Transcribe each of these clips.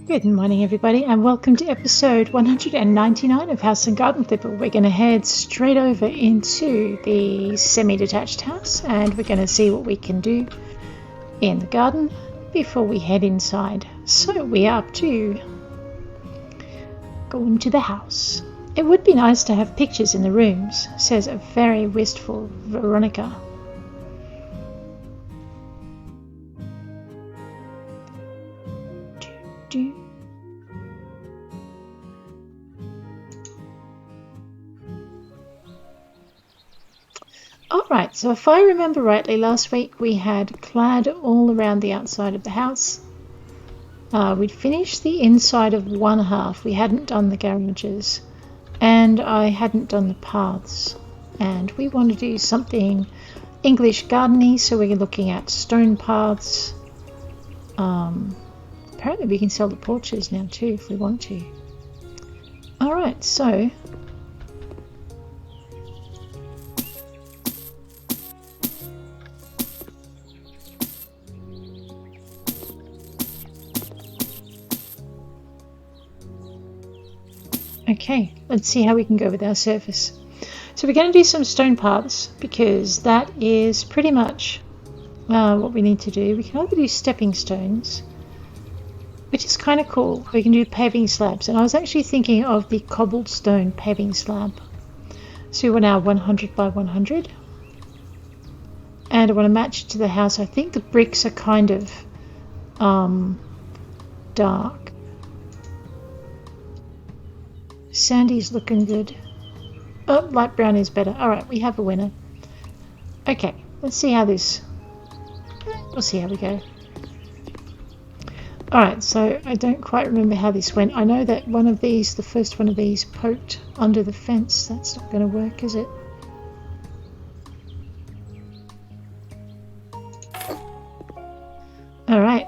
Good morning everybody and welcome to episode 199 of House and Garden Flipper. We're going to head straight over into the semi-detached house and we're going to see what we can do in the garden before we head inside. So we are up to go into the house. It would be nice to have pictures in the rooms, says a very wistful Veronica. Alright, so if I remember rightly, last week we had clad all around the outside of the house. We'd finished the inside of one half. We hadn't done the garages and I hadn't done the paths. And we want to do something English garden-y, so we're looking at stone paths. Apparently we can sell the porches now too if we want to. Alright, so okay, let's see how we can go with our surface. So we're going to do some stone paths because that is pretty much what we need to do. We can either do stepping stones, which is kind of cool. We can do paving slabs, and I was actually thinking of the cobblestone paving slab. So we want our 100 by 100, and I want to match it to the house. I think the bricks are kind of dark. Sandy's looking good. Oh, light brown is better. Alright, we have a winner. Okay, let's see how this... We'll see how we go. Alright, so I don't quite remember how this went. I know that one of these, the first one of these, poked under the fence. That's not going to work, is it? Alright.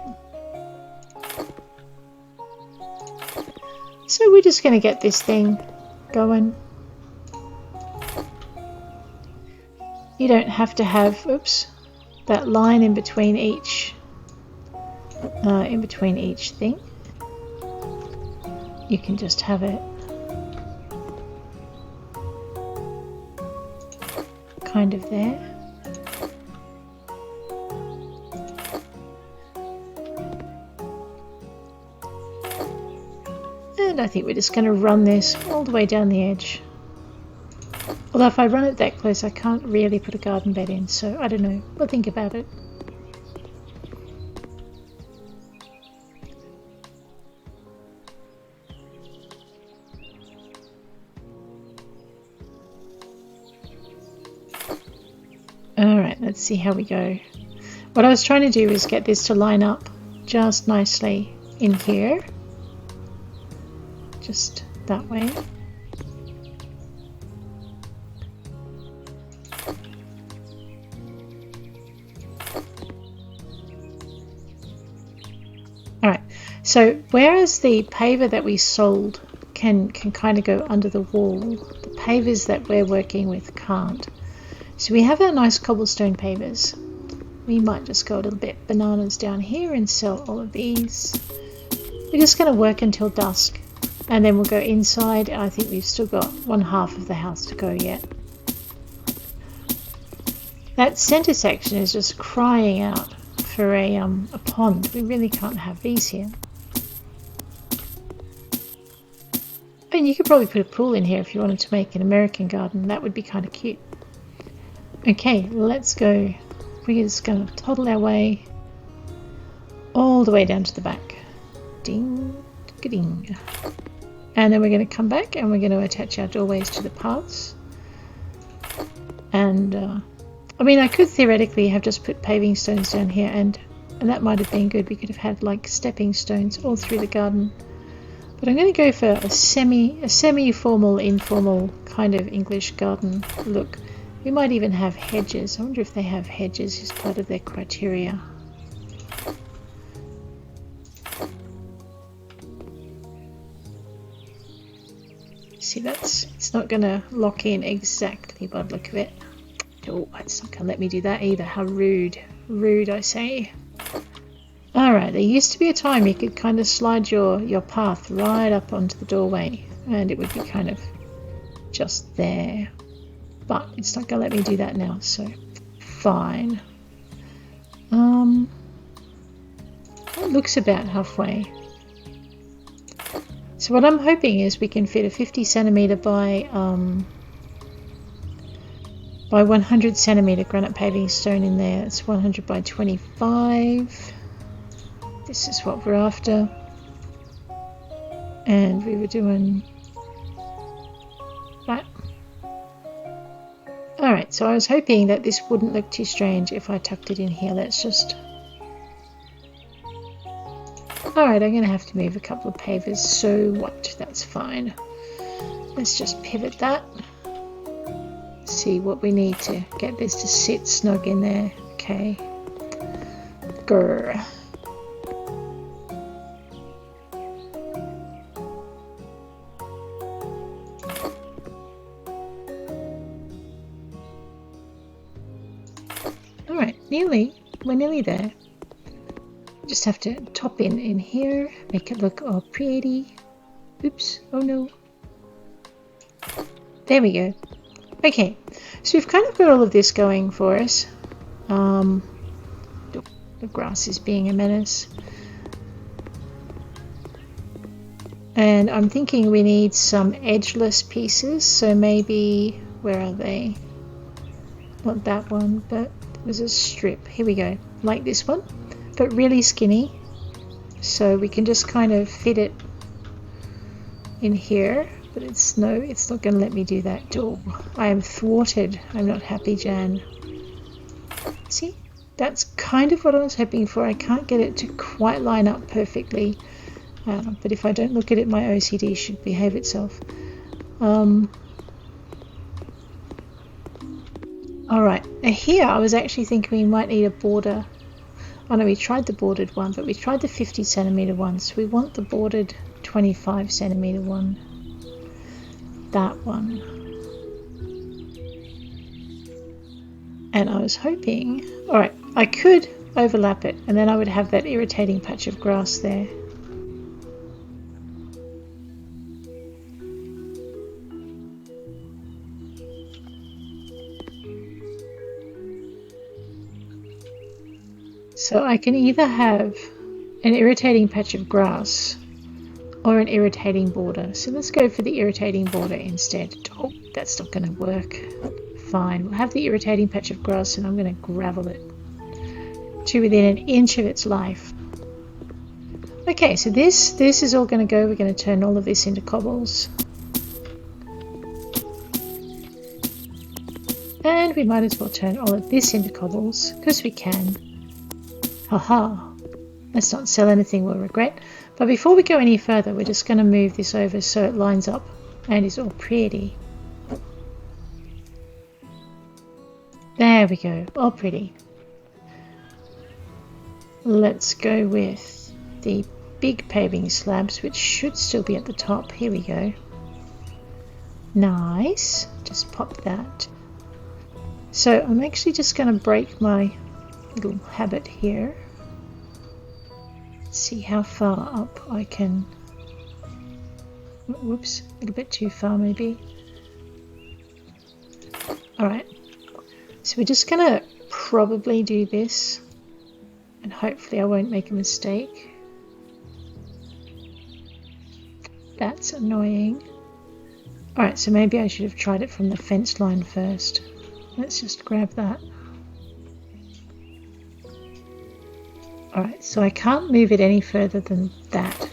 So we're just going to get this thing going. You don't have to have, oops, that line in between each thing. You can just have it kind of there. And I think we're just going to run this all the way down the edge. Although if I run it that close I can't really put a garden bed in, so I don't know. We'll think about it. Alright, let's see how we go. What I was trying to do is get this to line up just nicely in here. Just that way. Alright, so whereas the paver that we sold can kind of go under the wall, the pavers that we're working with can't. So we have our nice cobblestone pavers. We might just go a little bit bananas down here and sell all of these. We're just going to work until dusk. And then we'll go inside. I think we've still got one half of the house to go yet. That centre section is just crying out for a pond. We really can't have these here. I mean, you could probably put a pool in here if you wanted to make an American garden. That would be kind of cute. Okay, let's go. We're just going to toddle our way all the way down to the back. Ding, ding. And then we're going to come back and we're going to attach our doorways to the paths. And I mean, I could theoretically have just put paving stones down here, and that might have been good. We could have had like stepping stones all through the garden. But I'm going to go for a semi-formal, informal kind of English garden look. We might even have hedges. I wonder if they have hedges as part of their criteria. See, it's not going to lock in exactly by the look of it. Oh, it's not going to let me do that either. How rude. Rude, I say. Alright. Alright, there used to be a time you could kind of slide your path right up onto the doorway and it would be kind of just there. But it's not going to let me do that now, so fine. It looks about halfway. So what I'm hoping is we can fit a 50 centimeter by 100 centimeter granite paving stone in there. It's 100 by 25. This is what we're after. And we were doing that. Alright, so I was hoping that this wouldn't look too strange if I tucked it in here. Let's just... Alright, I'm going to have to move a couple of pavers, so what? That's fine. Let's just pivot that. See what we need to get this to sit snug in there. Okay. Grr. Alright, we're nearly there. Just have to top in here, make it look all pretty. Oops, oh no. There we go. Okay, so we've kind of got all of this going for us. The grass is being a menace. And I'm thinking we need some edgeless pieces, so maybe, where are they? Not that one, but there's a strip. Here we go, like this one, but really skinny. So we can just kind of fit it in here. But it's not going to let me do that. Oh, I am thwarted. I'm not happy, Jan. See? That's kind of what I was hoping for. I can't get it to quite line up perfectly. But if I don't look at it, my OCD should behave itself. Alright, now here I was actually thinking we might need a border. Oh no, we tried the bordered one, but we tried the 50 centimeter one. So we want the bordered 25 centimeter one. That one. And I was hoping, alright, I could overlap it and then I would have that irritating patch of grass there. So I can either have an irritating patch of grass or an irritating border. So let's go for the irritating border instead. Oh, that's not going to work. Fine, we'll have the irritating patch of grass and I'm going to gravel it to within an inch of its life. Okay, so this is all going to go. We're going to turn all of this into cobbles. And we might as well turn all of this into cobbles, because we can. Haha. Let's not sell anything we'll regret. But before we go any further, we're just going to move this over so it lines up and is all pretty. There we go, all pretty. Let's go with the big paving slabs, which should still be at the top. Here we go. Nice. Just pop that. So I'm actually just going to break my little habit here. See how far up I can. Whoops, a little bit too far maybe. Alright, so we're just gonna probably do this and hopefully I won't make a mistake. That's annoying. Alright, so maybe I should have tried it from the fence line first. Let's just grab that. Alright, so I can't move it any further than that.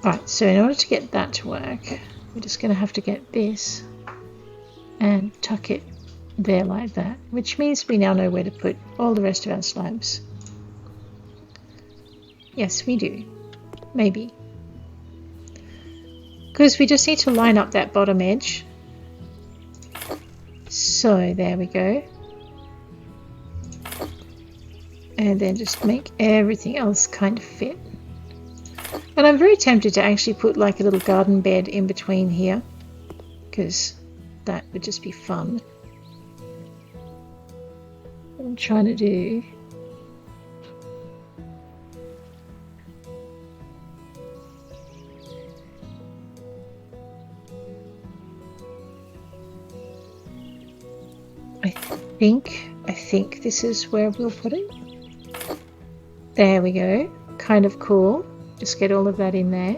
Alright, so in order to get that to work, we're just going to have to get this and tuck it there like that, which means we now know where to put all the rest of our slabs. Yes, we do. Maybe. Because we just need to line up that bottom edge. So there we go. And then just make everything else kind of fit. And I'm very tempted to actually put like a little garden bed in between here, because that would just be fun. What I'm trying to do think this is where we'll put it. There we go. Kind of cool. Just get all of that in there.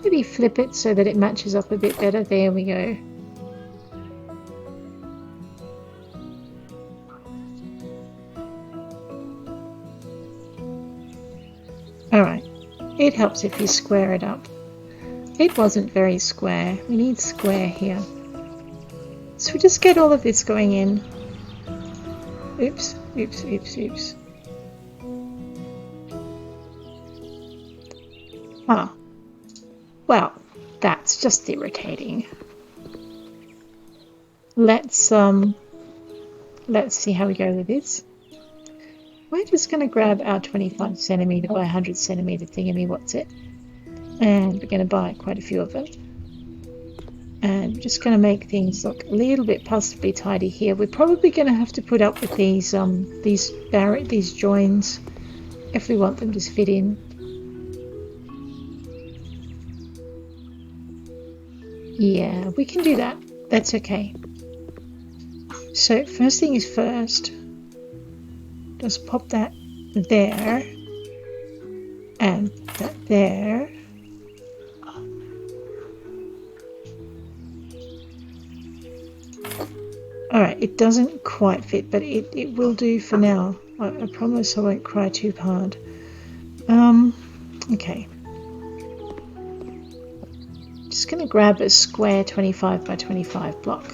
Maybe flip it so that it matches up a bit better. There we go. Alright. It helps if you square it up. It wasn't very square. We need square here. So we just get all of this going in. Oops, oops, oops, oops. Ah. Well, that's just irritating. Let's see how we go with this. We're just going to grab our 25 centimeter by 100 centimeter thingy, what's it? And we're going to buy quite a few of them. And we're just going to make things look a little bit possibly tidy here. We're probably going to have to put up with these joins if we want them to fit in. Yeah, we can do that. That's okay. So first thing is first. Just pop that there. And that there. Alright, it doesn't quite fit, but it will do for now. I promise I won't cry too hard. Okay. Just going to grab a square 25 by 25 block.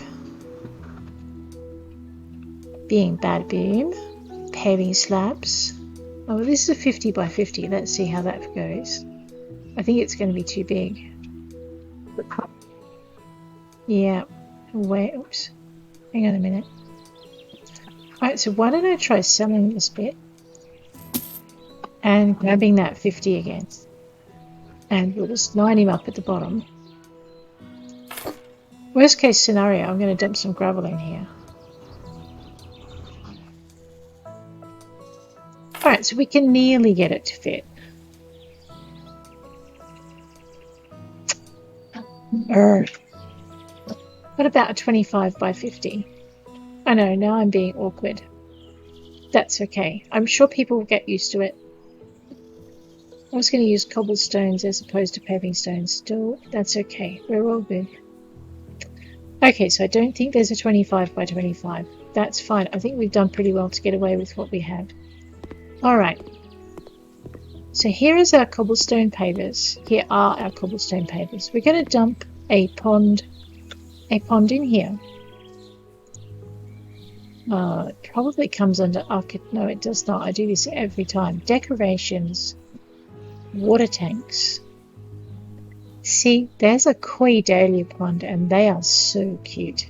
Being bad beam. Paving slabs. Oh, well, this is a 50 by 50. Let's see how that goes. I think it's going to be too big. Yeah. Wait, oops. Hang on a minute. Alright, so why don't I try selling this bit and grabbing that 50 again. And we'll just line him up at the bottom. Worst case scenario, I'm going to dump some gravel in here. Alright, so we can nearly get it to fit. What about a 25 by 50? I know, now I'm being awkward. That's okay. I'm sure people will get used to it. I was going to use cobblestones as opposed to paving stones. Still, that's okay. We're all good. Okay, so I don't think there's a 25 by 25. That's fine. I think we've done pretty well to get away with what we have. Alright. So here is our cobblestone pavers. Here are our cobblestone pavers. We're going to dump a pond in here. It probably comes under no, it does not. I do this every time. Decorations. Water tanks. See, there's a koi dahlia pond and they are so cute.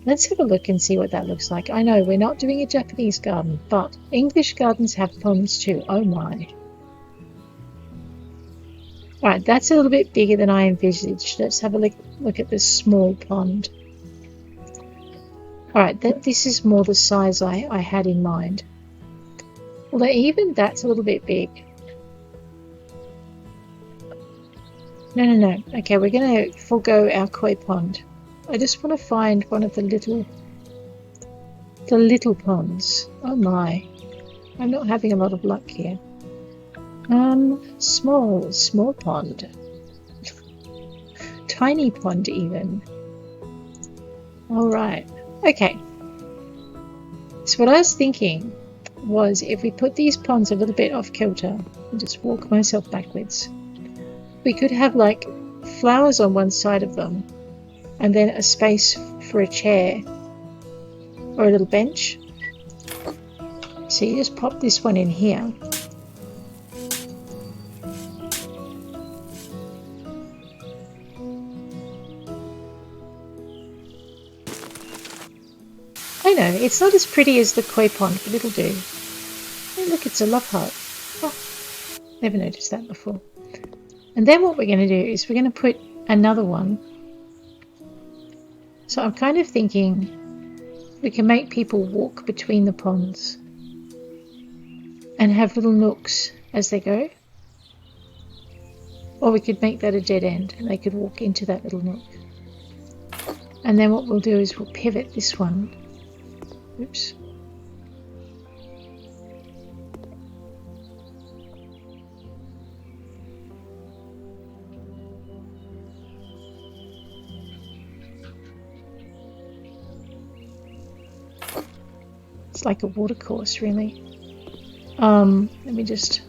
Let's have a look and see what that looks like. I know we're not doing a Japanese garden, but English gardens have ponds too. Oh my. Alright, that's a little bit bigger than I envisaged. Let's have a look at this small pond. Alright, this is more the size I had in mind. Although even that's a little bit big. No. Okay, we're going to forego our koi pond. I just want to find one of the little ponds. Oh my. I'm not having a lot of luck here. Small pond. Tiny pond even. Alright. Okay. So what I was thinking was if we put these ponds a little bit off kilter, I'll just walk myself backwards. We could have like flowers on one side of them and then a space for a chair or a little bench. So you just pop this one in here. I know, it's not as pretty as the koi pond, but it'll do. Oh look, it's a love heart. Oh, never noticed that before. And then what we're going to do is we're going to put another one. So I'm kind of thinking we can make people walk between the ponds and have little nooks as they go. Or we could make that a dead end and they could walk into that little nook. And then what we'll do is we'll pivot this one. Oops. It's like a watercourse, really. Let me just...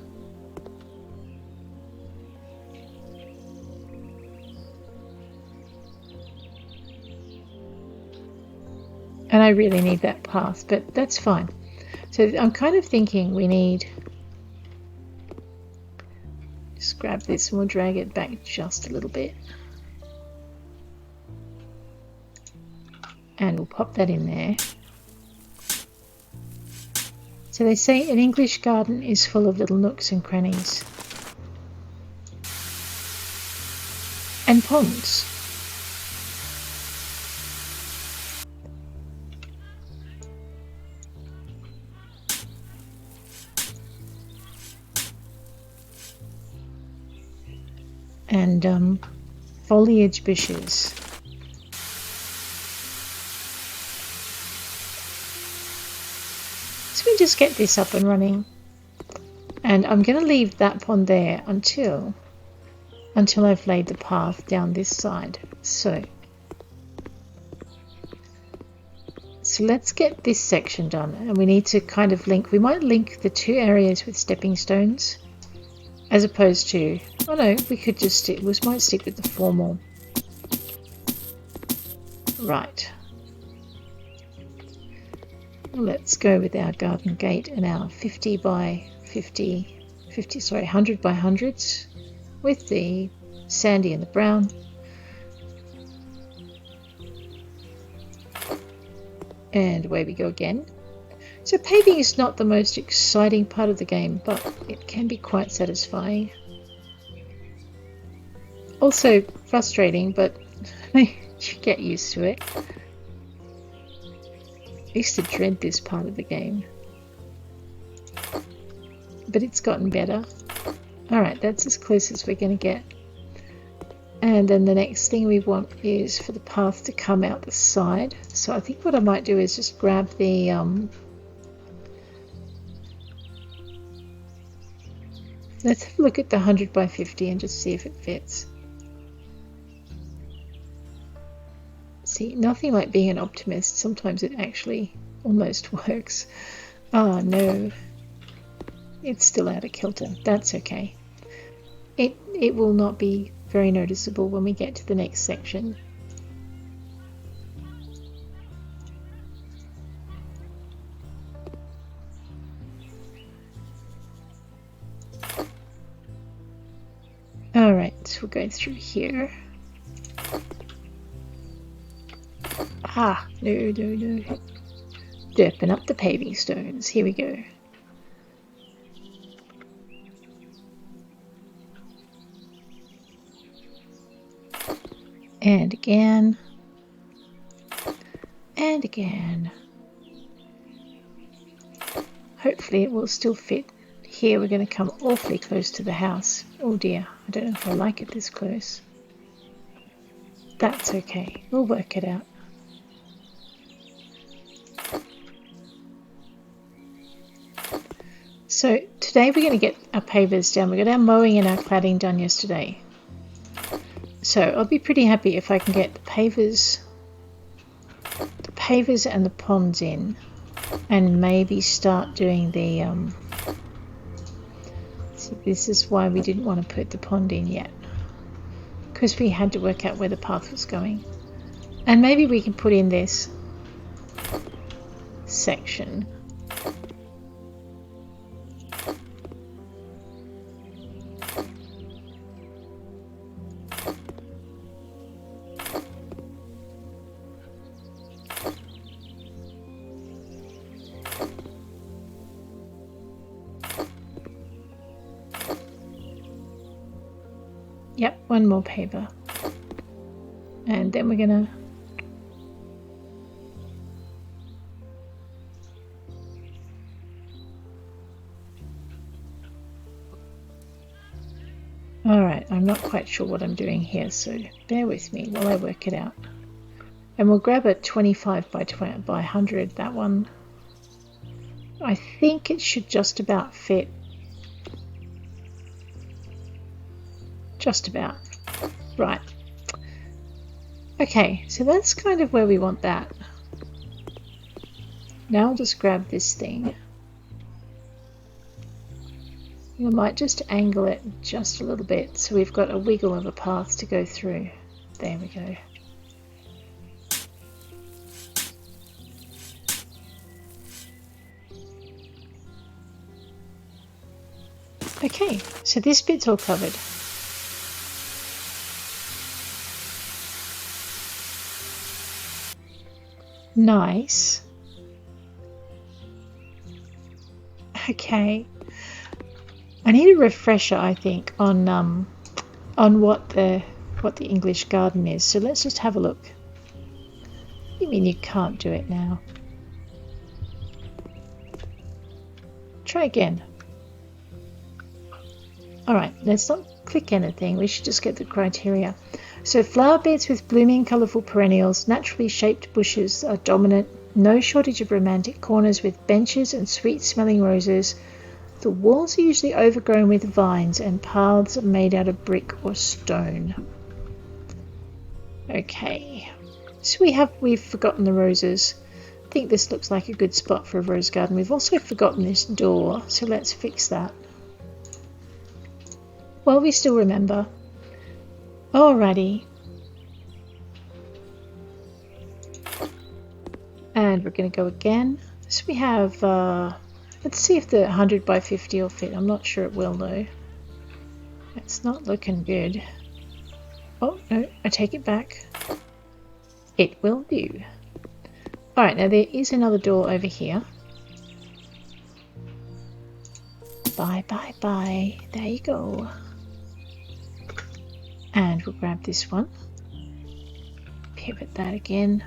And I really need that path, but that's fine. So I'm kind of thinking we need... Just grab this and we'll drag it back just a little bit. And we'll pop that in there. So they say an English garden is full of little nooks and crannies. And ponds. And foliage bushes. So we just get this up and running. And I'm going to leave that pond there until I've laid the path down this side. So let's get this section done, and we need to kind of link. We might link the two areas with stepping stones, as opposed to, oh no, we could just stick. We might stick with the formal. Right. Let's go with our garden gate and our 100 by 100s with the sandy and the brown. And away we go again. So paving is not the most exciting part of the game, but it can be quite satisfying. Also frustrating, but you get used to it. I used to dread this part of the game, but it's gotten better. Alright, that's as close as we're going to get. And then the next thing we want is for the path to come out the side. So I think what I might do is just grab the let's have a look at the 100 by 50 and just see if it fits. See, nothing like being an optimist. Sometimes it actually almost works. Oh no, it's still out of kilter. That's okay. It will not be very noticeable when we get to the next section. Alright, so we're going through here. Ah, no. Derping up the paving stones. Here we go. And again. And again. Hopefully it will still fit. Here we're going to come awfully close to the house. Oh dear, I don't know if I like it this close. That's okay, we'll work it out. So today we're going to get our pavers down. We got our mowing and our cladding done yesterday. So I'll be pretty happy if I can get the pavers and the ponds in, and maybe start doing the so this is why we didn't want to put the pond in yet, because we had to work out where the path was going. And maybe we can put in this section. Yep, one more paver. And then we're gonna Alright, I'm not quite sure what I'm doing here, so bear with me while I work it out. And we'll grab a 25 by 100, that one. I think it should just about fit. Just about. Right. Okay, so that's kind of where we want that. Now I'll just grab this thing. I might just angle it just a little bit so we've got a wiggle of a path to go through. There we go. Okay, so this bit's all covered. Nice. Okay. I need a refresher, I think, on what the English garden is. So let's just have a look. You mean you can't do it now? Try again. Alright, let's not click anything. We should just get the criteria. So flower beds with blooming colourful perennials, naturally shaped bushes are dominant. No shortage of romantic corners with benches and sweet-smelling roses. The walls are usually overgrown with vines and paths are made out of brick or stone. Okay, so we've forgotten the roses. I think this looks like a good spot for a rose garden. We've also forgotten this door, so let's fix that. Well, we still remember. Alrighty. And we're going to go again. So we have, let's see if the 100 by 50 will fit. I'm not sure it will though. It's not looking good. Oh, no, I take it back. It will do. Alright, now there is another door over here. Bye, bye, bye. There you go. And we'll grab this one. Pivot that again.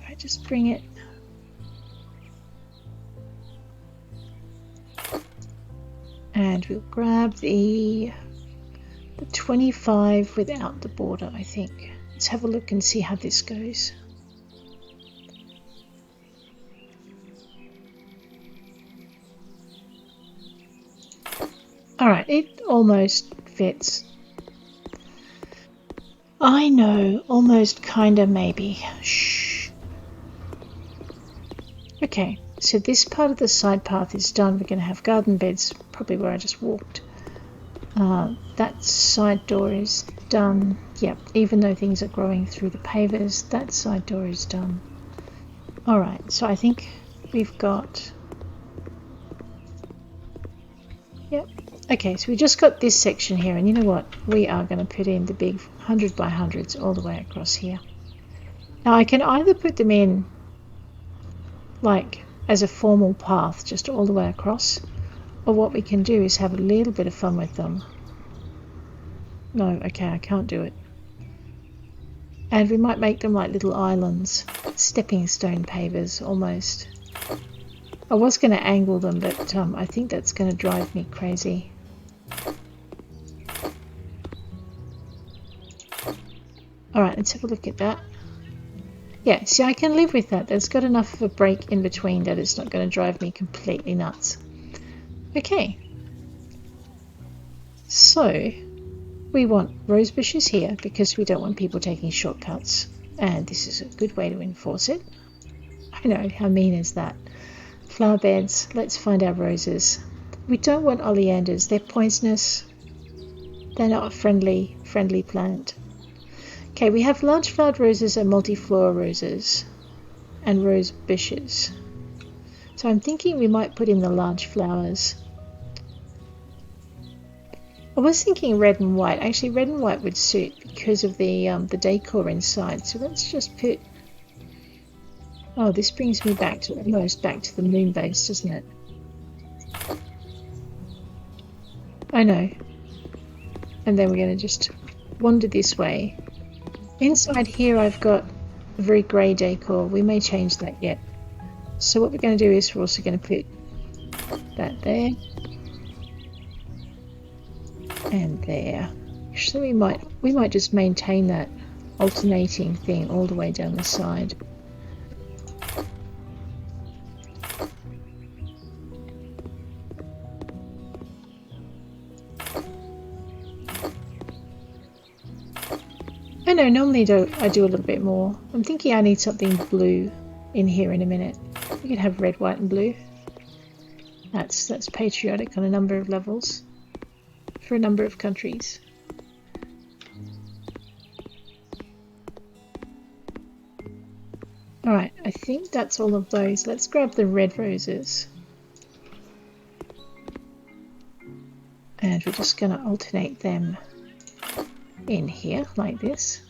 Alright, just bring it. And we'll grab the 25 without the border, I think. Let's have a look and see how this goes. Alright, it almost fits. I know, almost, kinda, maybe. Shh. Okay, so this part of the side path is done. We're going to have garden beds, probably where I just walked. That side door is done. Yep, even though things are growing through the pavers, that side door is done. Alright, so I think we've got... Yep. Okay, so we just got this section here, and you know what? We are going to put in the big 100 by 100s all the way across here. Now I can either put them in like as a formal path just all the way across, or what we can do is have a little bit of fun with them. No, okay, I can't do it. And we might make them like little islands, stepping stone pavers almost. I was going to angle them, but I think that's going to drive me crazy. Alright, let's have a look at that. Yeah, see, I can live with that. There's got enough of a break in between that it's not going to drive me completely nuts. Okay. So, we want rose bushes here because we don't want people taking shortcuts. And this is a good way to enforce it. I know, how mean is that? Flower beds, let's find our roses. We don't want oleanders, they're poisonous. They're not a friendly plant. Okay, we have large flowered roses and multiflora roses and rose bushes. So I'm thinking we might put in the large flowers. I was thinking red and white. Actually, red and white would suit because of the decor inside. So let's just put... Oh, this brings me back to almost back to the moon base, doesn't it? I know. And then we're going to just wander this way. Inside here I've got a very grey decor. We may change that yet. So what we're going to do is we're also going to put that there. And there. Actually we might just maintain that alternating thing all the way down the side. I know, normally I do a little bit more. I'm thinking I need something blue in here in a minute. We could have red, white and blue. That's patriotic on a number of levels for a number of countries. Alright, I think that's all of those. Let's grab the red roses. And we're just going to alternate them in here like this.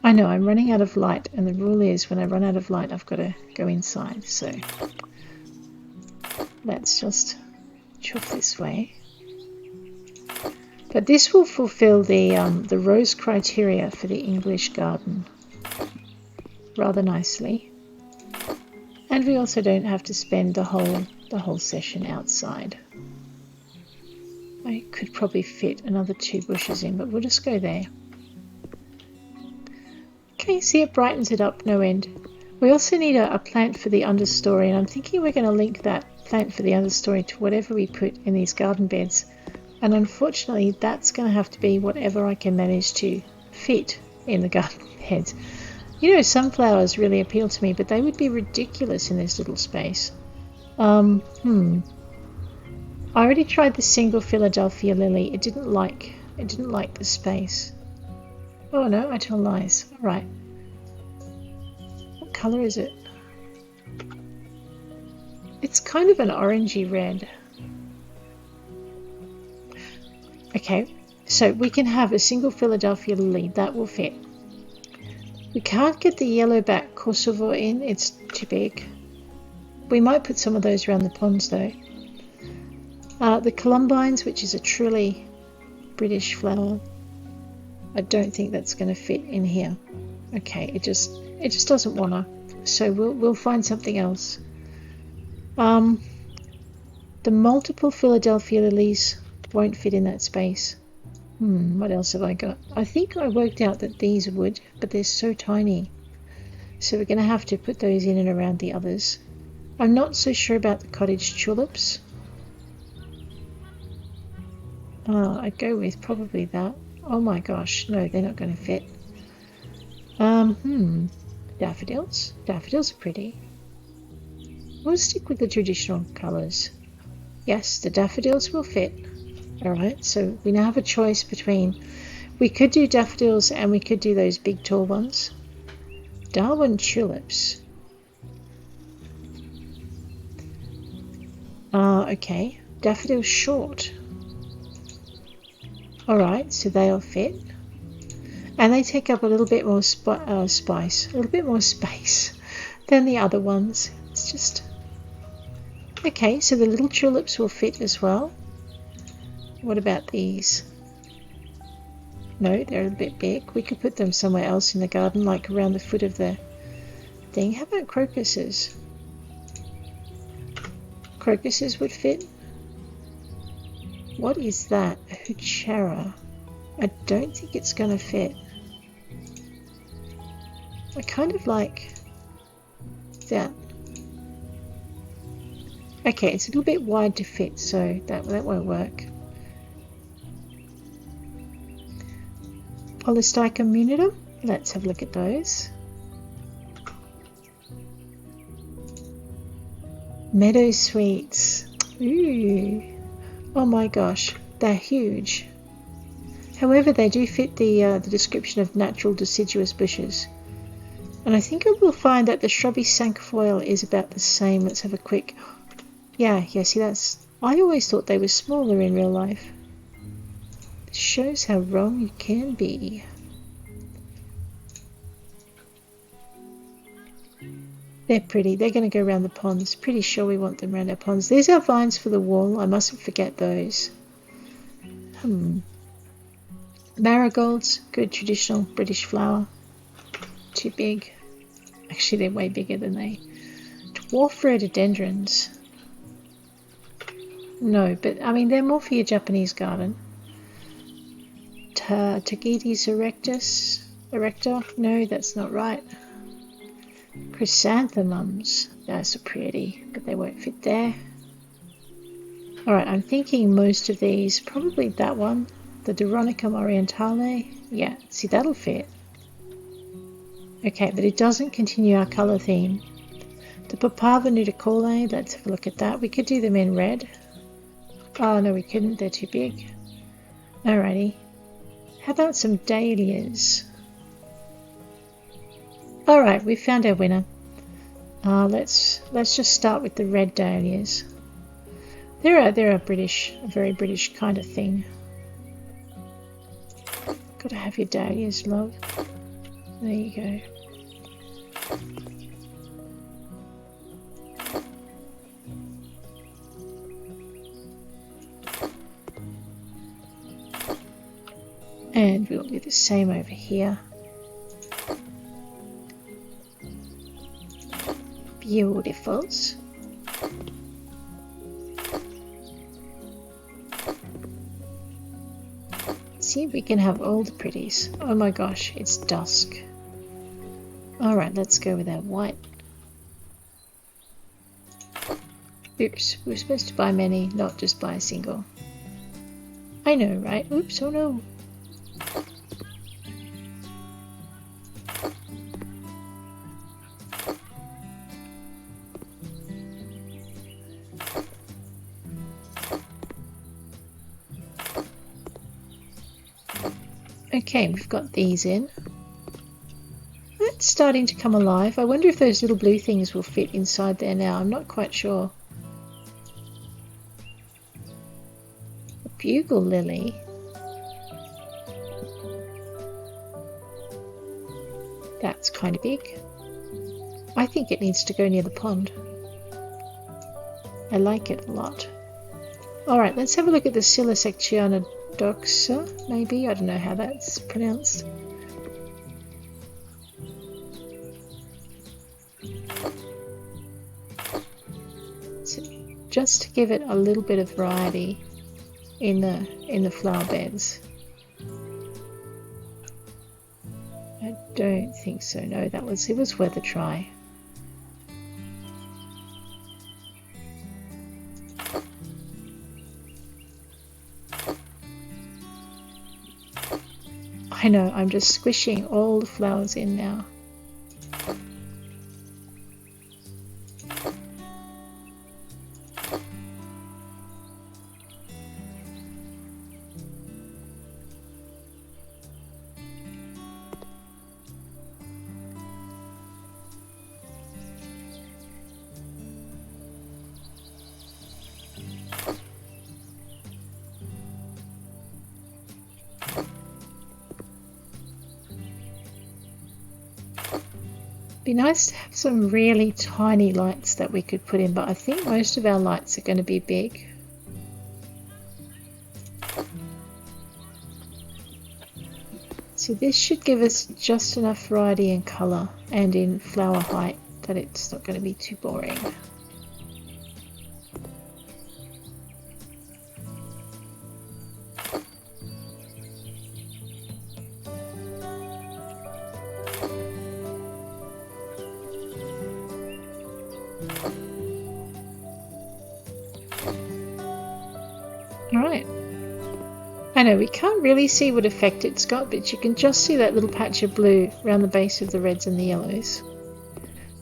I know I'm running out of light, and the rule is when I run out of light I've got to go inside, so let's just chop this way. But this will fulfill the rose criteria for the English garden rather nicely, and we also don't have to spend the whole session outside. I could probably fit another 2 bushes in, but we'll just go there. Okay, see, it brightens it up no end. We also need a plant for the understory, and I'm thinking we're going to link that plant for the understory to whatever we put in these garden beds. And unfortunately, that's going to have to be whatever I can manage to fit in the garden beds. You know, sunflowers really appeal to me, but they would be ridiculous in this little space. I already tried the single Philadelphia lily. It didn't like the space. Oh no, I tell lies. Right. What colour is it? It's kind of an orangey red. Okay, so we can have a single Philadelphia lily. That will fit. We can't get the yellowback Kosovo in. It's too big. We might put some of those around the ponds though. The columbines, which is a truly British flower, I don't think that's going to fit in here. Okay, it just doesn't wanna. So we'll find something else. The multiple Philadelphia lilies won't fit in that space. What else have I got? I think I worked out that these would, but they're so tiny. So we're going to have to put those in and around the others. I'm not so sure about the cottage tulips. I'd go with probably that. Oh my gosh, no, they're not going to fit. Daffodils. Daffodils are pretty. We'll stick with the traditional colours. Yes, the daffodils will fit. Alright, so we now have a choice between... We could do daffodils and we could do those big tall ones. Darwin tulips. Okay. Daffodils short. Alright, so they'll fit. And they take up a little bit more spice, a little bit more space than the other ones. It's just... Okay, so the little tulips will fit as well. What about these? No, they're a bit big. We could put them somewhere else in the garden, like around the foot of the thing. How about crocuses? Crocuses would fit. What is that? A heuchera. I don't think it's going to fit. I kind of like that. Okay, it's a little bit wide to fit, so that won't work. Polysticum munitum. Let's have a look at those. Meadow sweets. Ooh. Oh my gosh, they're huge. However, they do fit the description of natural deciduous bushes. And I think I will find that the shrubby cinquefoil is about the same. Let's have a quick... Yeah, see that's... I always thought they were smaller in real life. It shows how wrong you can be. They're pretty. They're going to go around the ponds. Pretty sure we want them around our ponds. There's our vines for the wall. I mustn't forget those. Marigolds. Good traditional British flower. Too big. Actually, they're way bigger than they... Dwarf rhododendrons. No, but I mean, they're more for your Japanese garden. Tagetes erectus. Erector? No, that's not right. Chrysanthemums. They're so pretty, but they won't fit there. Alright, I'm thinking most of these, probably that one, the Doronicum orientale. Yeah, see, that'll fit. Okay, but it doesn't continue our colour theme. The Papava nudiculae, let's have a look at that. We could do them in red. Oh, no, we couldn't. They're too big. Alrighty. How about some dahlias? Alright, we found our winner. Let's just start with the red dahlias. They're a very British kind of thing. Gotta have your dahlias, love. There you go. And we'll do the same over here. Beautifuls. See if we can have all the pretties. Oh my gosh, it's dusk. Alright, let's go with our white. Oops, we were supposed to buy many, not just buy a single. I know, right? Oops, oh no. Okay, we've got these in. That's starting to come alive. I wonder if those little blue things will fit inside there now. I'm not quite sure. A bugle lily. That's kind of big. I think it needs to go near the pond. I like it a lot. Alright, let's have a look at the Scilla sectiana doxa, maybe? I don't know how that's pronounced. So just to give it a little bit of variety in the flower beds. I don't think so. No, it was worth a try. I know, I'm just squishing all the flowers in now. Be nice to have some really tiny lights that we could put in, but I think most of our lights are going to be big. So this should give us just enough variety in colour and in flower height that it's not going to be too boring. Alright. I know we can't really see what effect it's got, but you can just see that little patch of blue around the base of the reds and the yellows.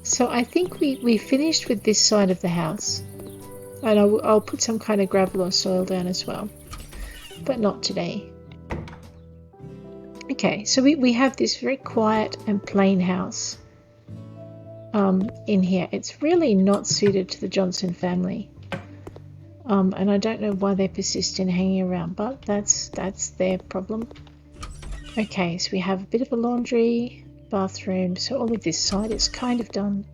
So I think we finished with this side of the house. And I'll put some kind of gravel or soil down as well. But not today. Okay, so we have this very quiet and plain house in here. It's really not suited to the Johnson family. And I don't know why they persist in hanging around, but that's their problem. Okay, so we have a bit of a laundry, bathroom, so all of this side is kind of done.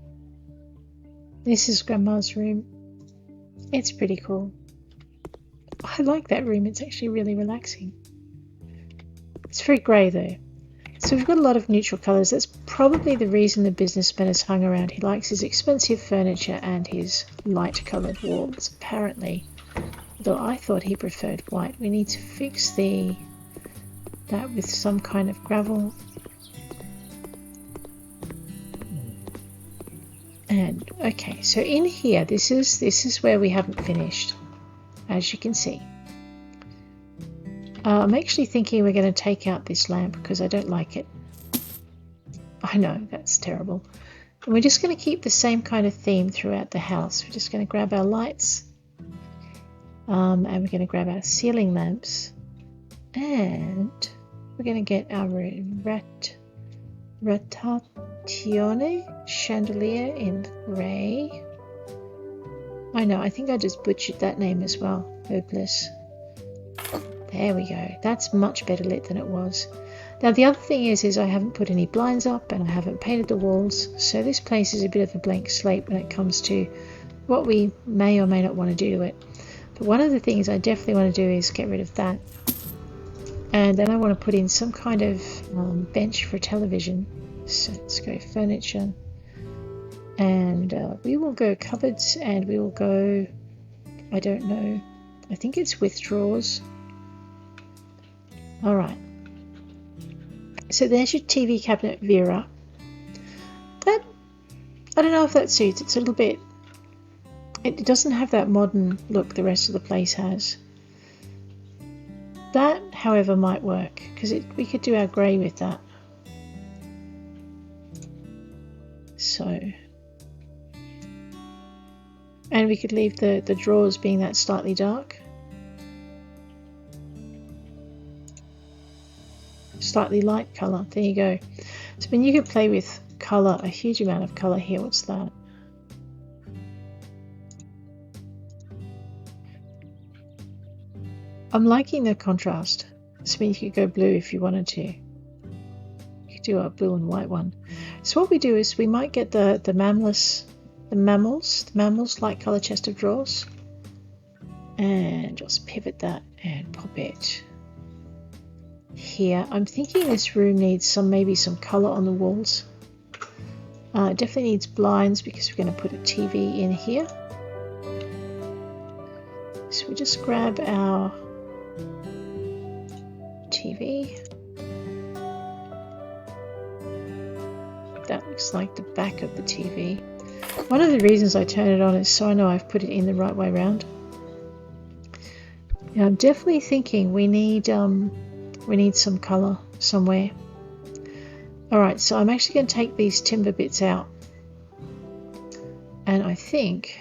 This is Grandma's room. It's pretty cool. I like that room, it's actually really relaxing. It's very grey though. So we've got a lot of neutral colours. That's probably the reason the businessman has hung around. He likes his expensive furniture and his light coloured walls, apparently. Although I thought he preferred white. We need to fix that with some kind of gravel. And okay, so in here, this is where we haven't finished, as you can see. I'm actually thinking we're going to take out this lamp because I don't like it. I know, that's terrible. And we're just going to keep the same kind of theme throughout the house. We're just going to grab our lights, and we're going to grab our ceiling lamps, and we're going to get our rotazione chandelier in grey. I know, I think I just butchered that name as well. Hopeless. There we go. That's much better lit than it was. Now the other thing is I haven't put any blinds up and I haven't painted the walls, so this place is a bit of a blank slate when it comes to what we may or may not want to do to it. But one of the things I definitely want to do is get rid of that, and then I want to put in some kind of bench for television. So let's go furniture, and we will go cupboards, and we will go, I don't know, I think it's with drawers. Alright, so there's your TV cabinet, Vera. That, I don't know if that suits. It's a little bit, it doesn't have that modern look the rest of the place has. That, however, might work because we could do our grey with that. So, and we could leave the drawers being that slightly dark. Slightly light colour. There you go. So when you could play with colour, a huge amount of colour here. What's that? I'm liking the contrast. This means you could go blue if you wanted to. You could do a blue and white one. So what we do is we might get the mammals light colour chest of drawers, and just pivot that and pop it here. I'm thinking this room needs maybe some colour on the walls. It definitely needs blinds because we're going to put a TV in here. So we just grab our TV. That looks like the back of the TV. One of the reasons I turn it on is so I know I've put it in the right way around. Now I'm definitely thinking we need some colour somewhere. Alright, so I'm actually going to take these timber bits out. And I think...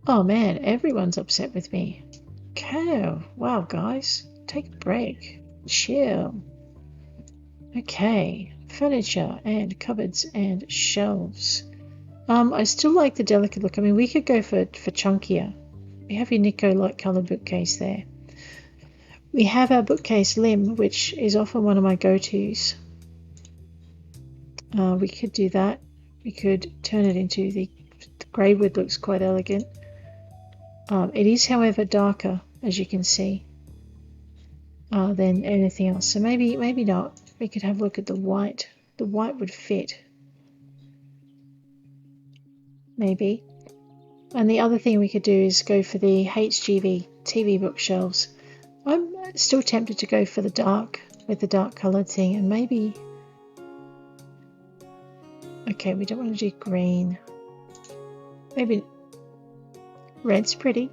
Oh man, everyone's upset with me. Okay, wow guys, take a break. Chill. Okay, furniture and cupboards and shelves. I still like the delicate look. I mean, we could go for chunkier. We have your Nico light coloured bookcase there. We have our bookcase limb, which is often one of my go-tos. We could do that. We could turn it into the grey wood. Looks quite elegant. It is, however, darker, as you can see, than anything else. So maybe not. We could have a look at the white. The white would fit. Maybe. And the other thing we could do is go for the HGTV bookshelves. I'm still tempted to go for the dark, with the dark coloured thing, and maybe... Okay, we don't want to do green. Maybe red's pretty.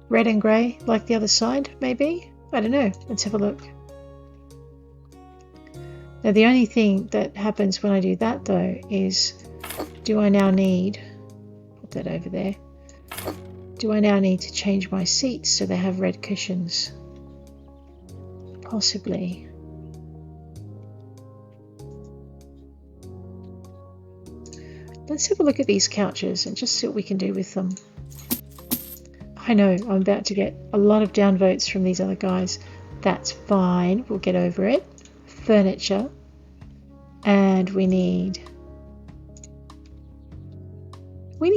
Red and grey, like the other side, maybe? I don't know. Let's have a look. Now the only thing that happens when I do that though is, do I now need, put that over there, do I now need to change my seats so they have red cushions? Possibly. Let's have a look at these couches and just see what we can do with them. I know I'm about to get a lot of downvotes from these other guys. That's fine, we'll get over it. Furniture, and we need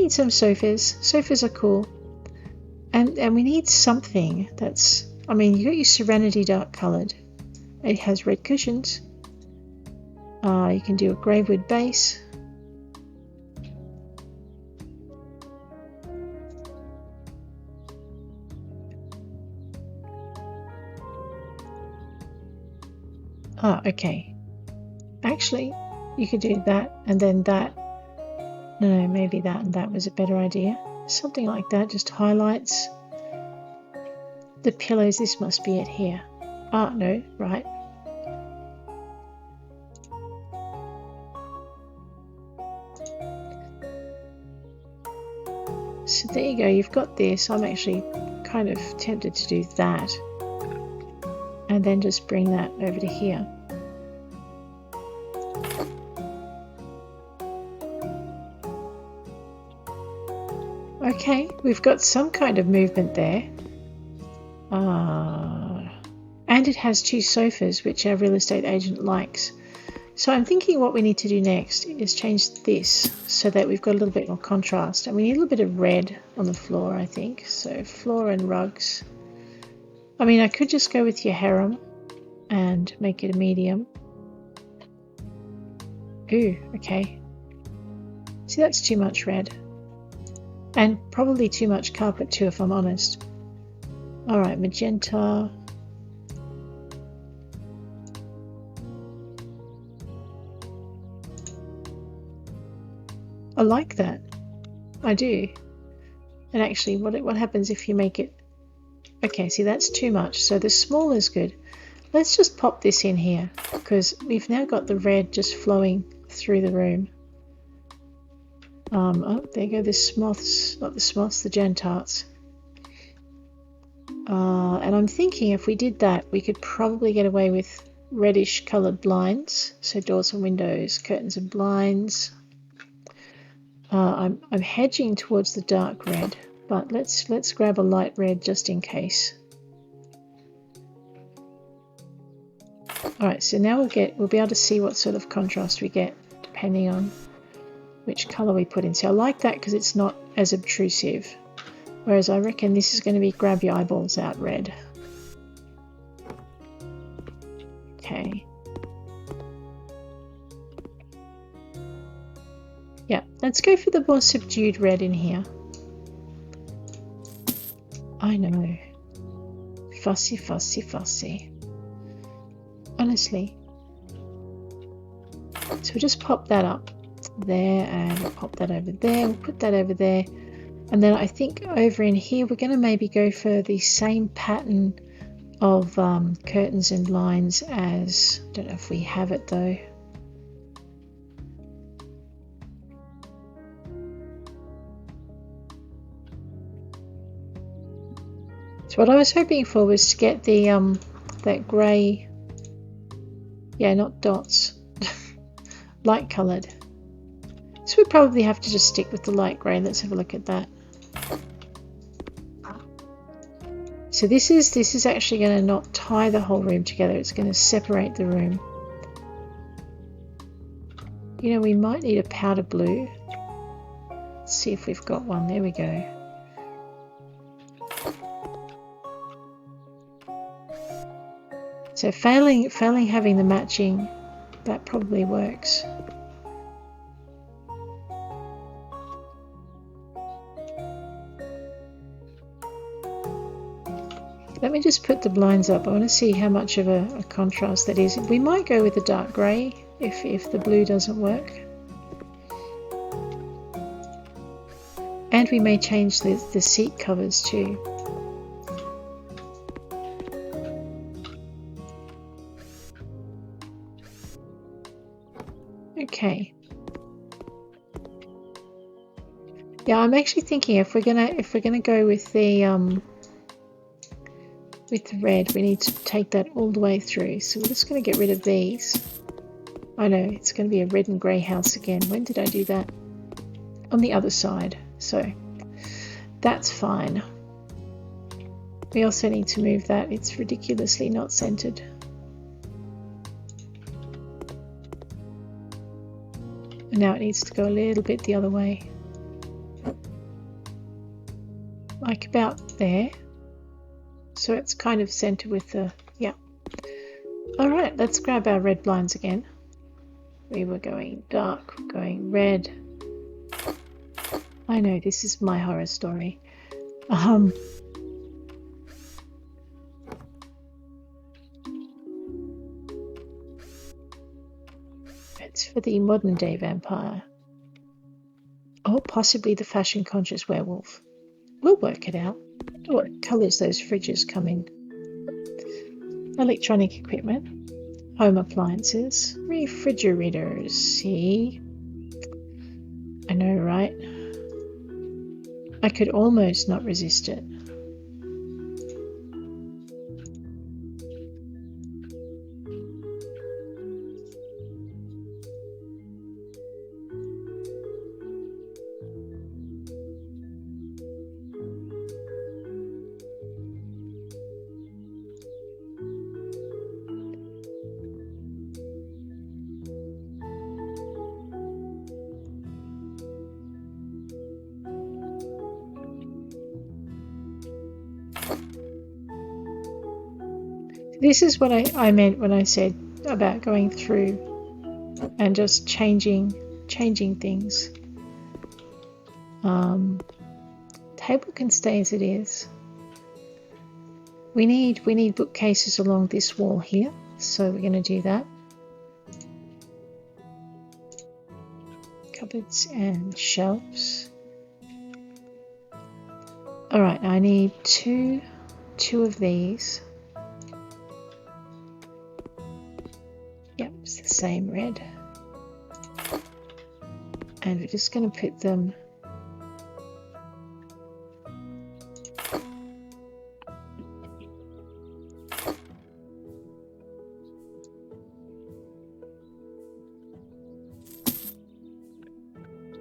some sofas. Sofas are cool, and we need something that's, I mean, you got your Serenity dark coloured. It has red cushions. You can do a grey wood base. Ah, okay. Actually, you could do that and then that. No, maybe that and that was a better idea. Something like that, just highlights the pillows. This must be it here. Ah, no, right. So there you go, you've got this. I'm actually kind of tempted to do that. And then just bring that over to here. Okay, we've got some kind of movement there. And it has 2 sofas, which our real estate agent likes. So I'm thinking what we need to do next is change this so that we've got a little bit more contrast. And we need a little bit of red on the floor, I think. So floor and rugs. I mean, I could just go with your harem and make it a medium. Ooh, okay. See, that's too much red. And probably too much carpet too, if I'm honest. Alright, magenta. I like that. I do. And actually, what happens if you make it... Okay, see, that's too much. So the small is good. Let's just pop this in here, because we've now got the red just flowing through the room. Oh, there you go, the Smoths, not the Smoths, the Jantarts. And I'm thinking if we did that, we could probably get away with reddish coloured blinds. So doors and windows, curtains and blinds. I'm hedging towards the dark red, but let's grab a light red just in case. Alright, so now we'll be able to see what sort of contrast we get depending on which colour we put in. So I like that because it's not as obtrusive. Whereas I reckon this is going to be grab your eyeballs out red. Okay. Yeah, let's go for the more subdued red in here. I know. Fussy, fussy, fussy. Honestly. So we'll just pop that up there and we'll pop that over there. We'll put that over there. And then I think over in here we're going to maybe go for the same pattern of curtains and blinds as... I don't know if we have it though. So what I was hoping for was to get the that grey, yeah, not dots, light coloured. So we probably have to just stick with the light grey. Let's have a look at that. So this is actually going to not tie the whole room together. It's going to separate the room. You know, we might need a powder blue. Let's see if we've got one. There we go. So failing having the matching, that probably works. Let me just put the blinds up. I want to see how much of a contrast that is. We might go with the dark grey if the blue doesn't work. And we may change the seat covers too. Okay. Yeah, I'm actually thinking if we're gonna go with the red, we need to take that all the way through. So we're just going to get rid of these. I know, it's going to be a red and grey house again. When did I do that? On the other side. So that's fine. We also need to move that. It's ridiculously not centered. And now it needs to go a little bit the other way. Like about there. So it's kind of centered with the, yeah. All right, let's grab our red blinds again. We were going dark, we're going red. I know, this is my horror story. It's for the modern day vampire. Or possibly the fashion conscious werewolf. We'll work it out. What colours those fridges come in? Electronic equipment. Home appliances. Refrigerators. See? I know, right? I could almost not resist it. This is what I meant when I said about going through and just changing things. Table can stay as it is. We need bookcases along this wall here, so we're going to do that. Cupboards and shelves. All right, I need two of these. Yep, it's the same red. And we're just going to put them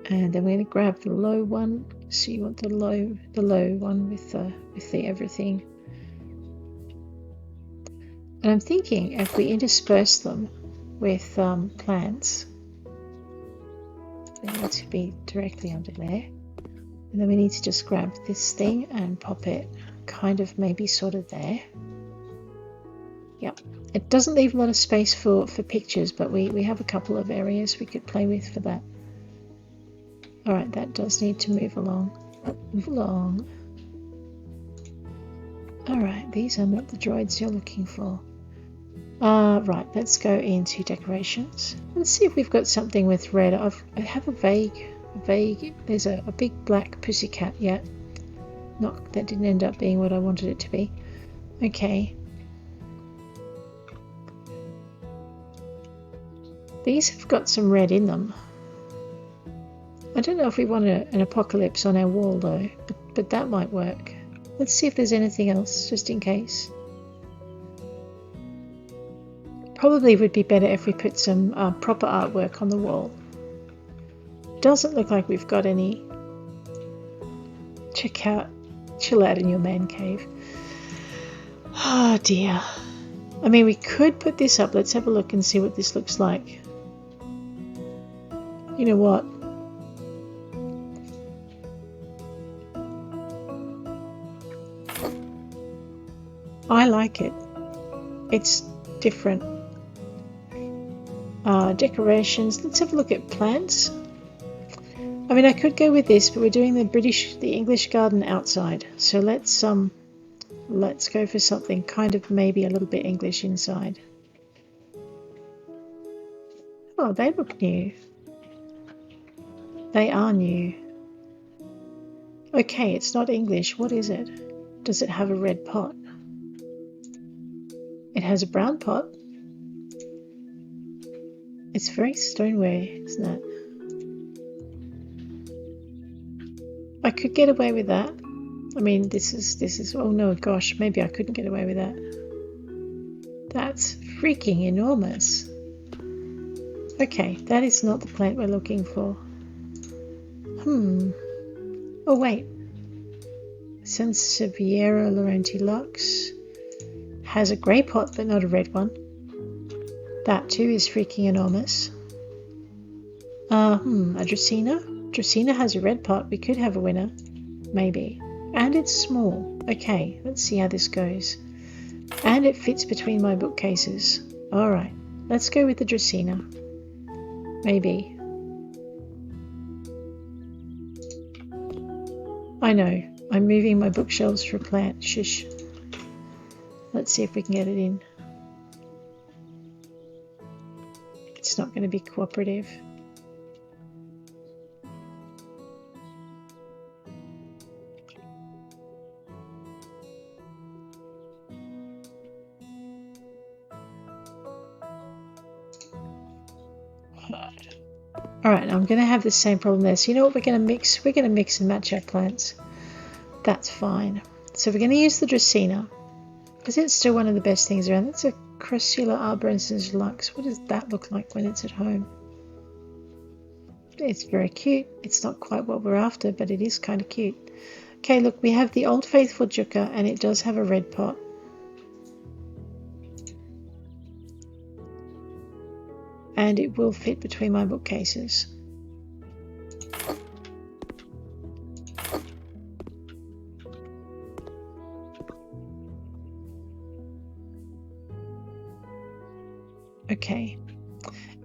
and then we're going to grab the low one. So you want the low one with the everything. And I'm thinking if we intersperse them with plants, they need to be directly under there. And then we need to just grab this thing and pop it kind of maybe sort of there. Yep. It doesn't leave a lot of space for pictures, but we have a couple of areas we could play with for that. Alright, that does need to move along. Move along. Alright, these are not the droids you're looking for. Right, let's go into decorations. Let's see if we've got something with red. I have a vague, there's a big black pussycat yet. Not, that didn't end up being what I wanted it to be. Okay. These have got some red in them. I don't know if we want an apocalypse on our wall though, but that might work. Let's see if there's anything else, just in case. Probably would be better if we put some proper artwork on the wall. Doesn't look like we've got any. Chill out in your man cave. Oh dear. I mean, we could put this up. Let's have a look and see what this looks like. You know what? I like it. It's different. Decorations. Let's have a look at plants. I mean, I could go with this, but we're doing the English garden outside. So let's go for something kind of maybe a little bit English inside. Oh, they look new. They are new. Okay, it's not English. What is it? Does it have a red pot? It has a brown pot. It's very stoneware, isn't it? I could get away with that. I mean, this is. Oh no, gosh, maybe I couldn't get away with that. That's freaking enormous. Okay, that is not the plant we're looking for. Oh wait. Sansevieria Laurenti Lux has a grey pot, but not a red one. That too is freaking enormous. A Dracaena. Dracaena has a red pot. We could have a winner. Maybe. And it's small. Okay, let's see how this goes. And it fits between my bookcases. Alright, let's go with the Dracaena. Maybe. I know. I'm moving my bookshelves for a plant. Shush. Let's see if we can get it in. It's not going to be cooperative. Alright, I'm going to have the same problem there. So you know what we're going to mix? We're going to mix and match our plants. That's fine. So we're going to use the Dracaena, because it's still one of the best things around. That's a Crassula arborescens Lux. What does that look like when it's at home? It's very cute. It's not quite what we're after, but it is kind of cute. Okay, look, we have the Old Faithful Jucca, and it does have a red pot. And it will fit between my bookcases. Okay,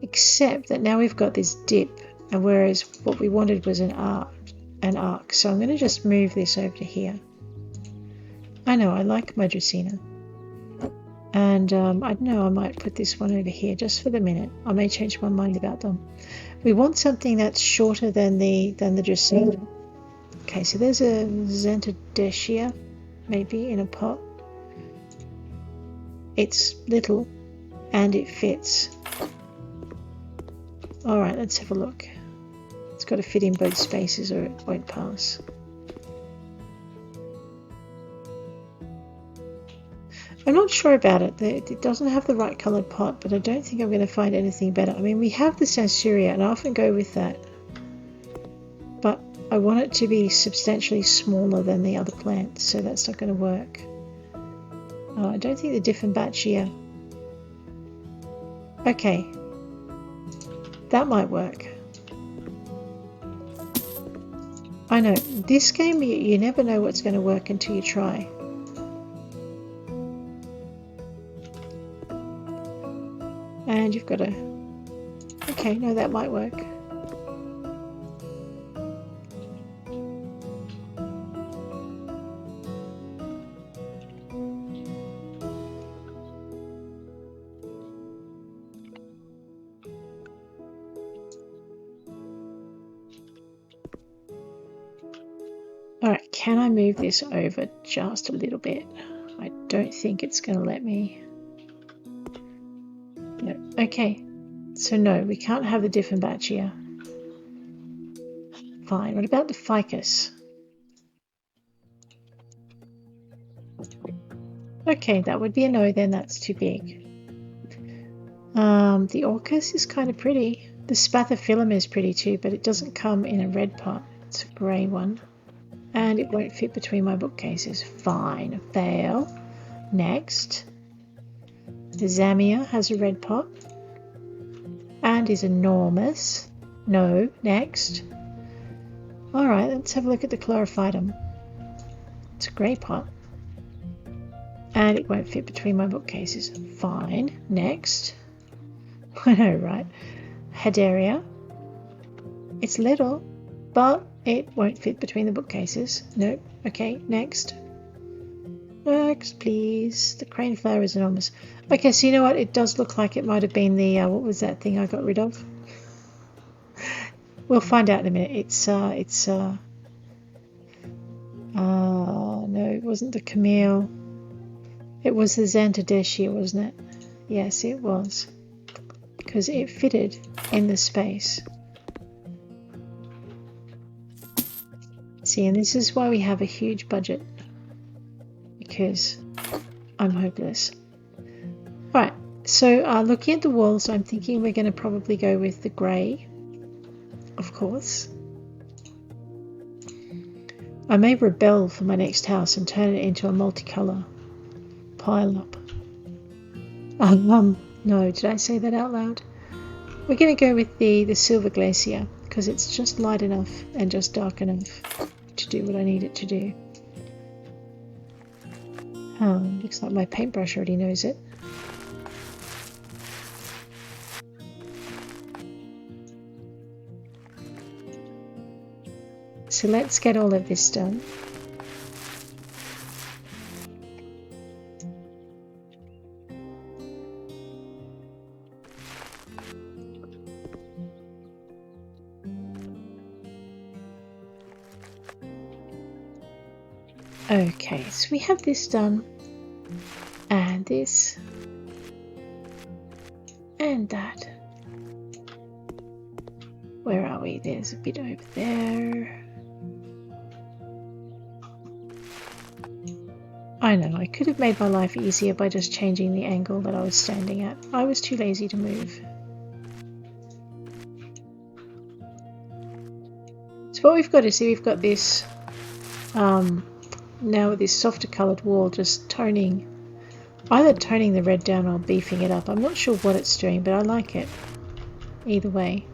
except that now we've got this dip, and whereas what we wanted was an arc. So I'm going to just move this over to here. I know, I like my Dracaena. And I don't know, I might put this one over here just for the minute. I may change my mind about them. We want something that's shorter than the Dracaena. Okay, so there's a Zentatechia, maybe in a pot. It's little and it fits. Alright, let's have a look. It's got to fit in both spaces or it won't pass. I'm not sure about it. It doesn't have the right coloured pot, but I don't think I'm going to find anything better. I mean, we have the Sansevieria, and I often go with that. But I want it to be substantially smaller than the other plants, so that's not going to work. I don't think the Dieffenbachia. Okay. That might work. I know, this game, you never know what's going to work until you try. And you've got to... Okay, no, that might work. Alright, can I move this over just a little bit? I don't think it's going to let me. No. Okay, so no, we can't have the Dieffenbachia. Fine, what about the Ficus? Okay, that would be a no then, that's too big. The Orchis is kind of pretty. The Spathiphyllum is pretty too, but it doesn't come in a red pot. It's a grey one. And it won't fit between my bookcases. Fine, fail. Next. The Zamia has a red pot. And is enormous. No, next. Alright, let's have a look at the Chlorophytum. It's a grey pot. And it won't fit between my bookcases. Fine, next. I know, right? Haderia. It's little, but it won't fit between the bookcases. Nope. Okay, next. Next, please. The crane flower is enormous. Okay, so you know what? It does look like it might have been the, what was that thing I got rid of? We'll find out in a minute. No, it wasn't the Camille. It was the Zentatechia, wasn't it? Yes, it was. Because it fitted in the space. See, and this is why we have a huge budget. Because I'm hopeless. Alright, so looking at the walls, I'm thinking we're going to probably go with the grey. Of course. I may rebel for my next house and turn it into a multicolour pile-up. No, did I say that out loud? We're going to go with the Silver Glacier because it's just light enough and just dark enough to do what I need it to do. Looks like my paintbrush already knows it. So let's get all of this done. Okay, so we have this done, and this, and that. Where are we? There's a bit over there. I know, I could have made my life easier by just changing the angle that I was standing at. I was too lazy to move. So what we've got is, we've got this, now with this softer coloured wall, just toning, either toning the red down or beefing it up. I'm not sure what it's doing, but I like it either way.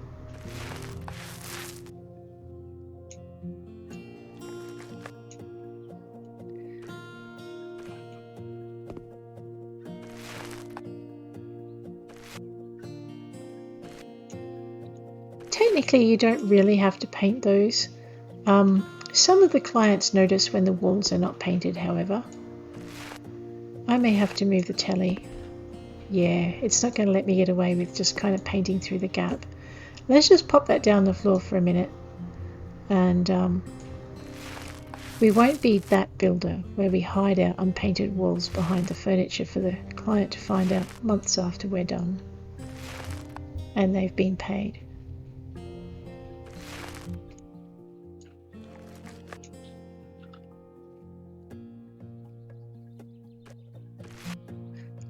Technically, you don't really have to paint those. Some of the clients notice when the walls are not painted, however. I may have to move the telly. Yeah, it's not going to let me get away with just kind of painting through the gap. Let's just pop that down the floor for a minute. And we won't be that builder where we hide our unpainted walls behind the furniture for the client to find out months after we're done and they've been paid.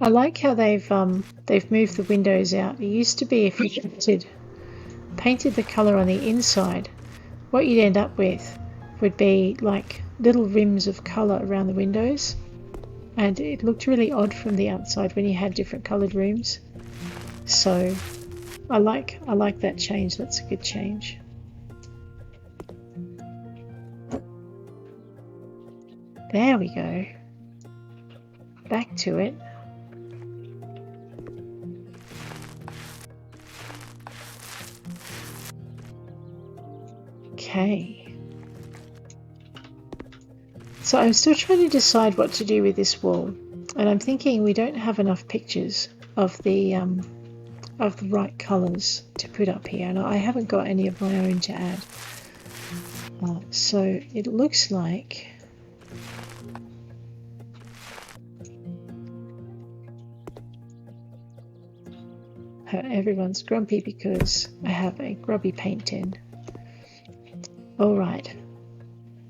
I like how they've moved the windows out. It used to be if you painted the colour on the inside, what you'd end up with would be like little rims of colour around the windows, and it looked really odd from the outside when you had different coloured rooms. So I like that change. That's a good change. There we go. Back to it. Okay. So I'm still trying to decide what to do with this wall, and I'm thinking we don't have enough pictures of the right colours to put up here, and I haven't got any of my own to add. So it looks like everyone's grumpy because I have a grubby paint tin. Alright,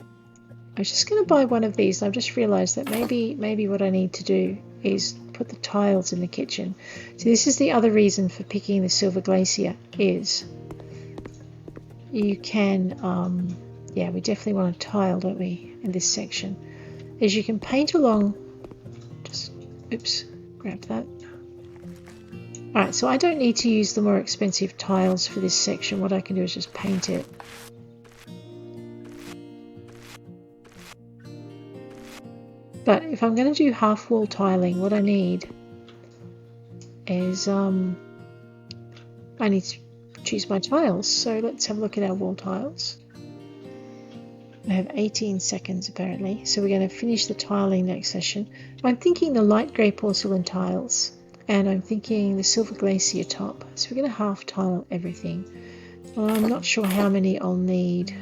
I was just going to buy one of these. I've just realised that maybe what I need to do is put the tiles in the kitchen. So this is the other reason for picking the Silver Glacier, is you can, yeah, we definitely want a tile, don't we, in this section, is you can paint along, just, oops, grab that. Alright, so I don't need to use the more expensive tiles for this section. What I can do is just paint it. But if I'm going to do half wall tiling, what I need is I need to choose my tiles. So let's have a look at our wall tiles. I have 18 seconds apparently, so we're going to finish the tiling next session. I'm thinking the light grey porcelain tiles, and I'm thinking the Silver Glacier top. So we're going to half tile everything. I'm not sure how many I'll need.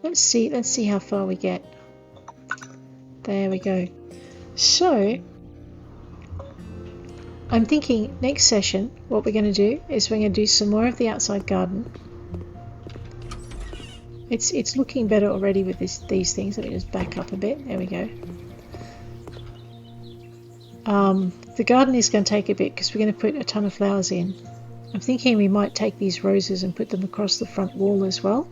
Let's see how far we get. There we go. So I'm thinking next session what we're going to do is we're going to do some more of the outside garden. It's looking better already with these things. Let me just back up a bit. There we go. The garden is going to take a bit because we're going to put a ton of flowers in. I'm thinking we might take these roses and put them across the front wall as well.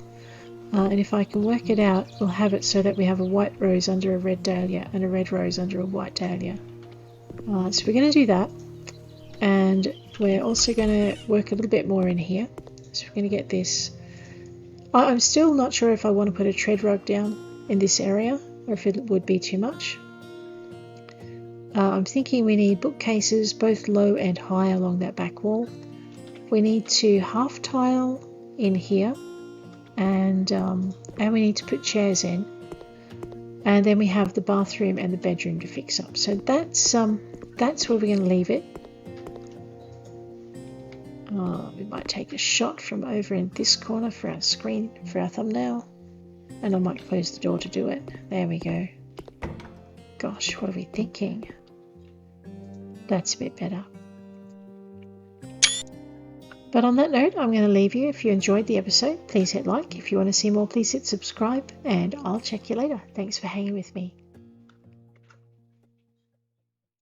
And if I can work it out, we'll have it so that we have a white rose under a red dahlia and a red rose under a white dahlia. So we're going to do that. And we're also going to work a little bit more in here. So we're going to get this. I'm still not sure if I want to put a tread rug down in this area or if it would be too much. I'm thinking we need bookcases both low and high along that back wall. We need to half tile in here. And we need to put chairs in, and then we have the bathroom and the bedroom to fix up. So that's where we're going to leave it. We might take a shot from over in this corner for our screen, for our thumbnail. And I might close the door to do it. There we go. Gosh, what are we thinking? That's a bit better. But on that note, I'm going to leave you. If you enjoyed the episode, please hit like. If you want to see more, please hit subscribe. And I'll check you later. Thanks for hanging with me.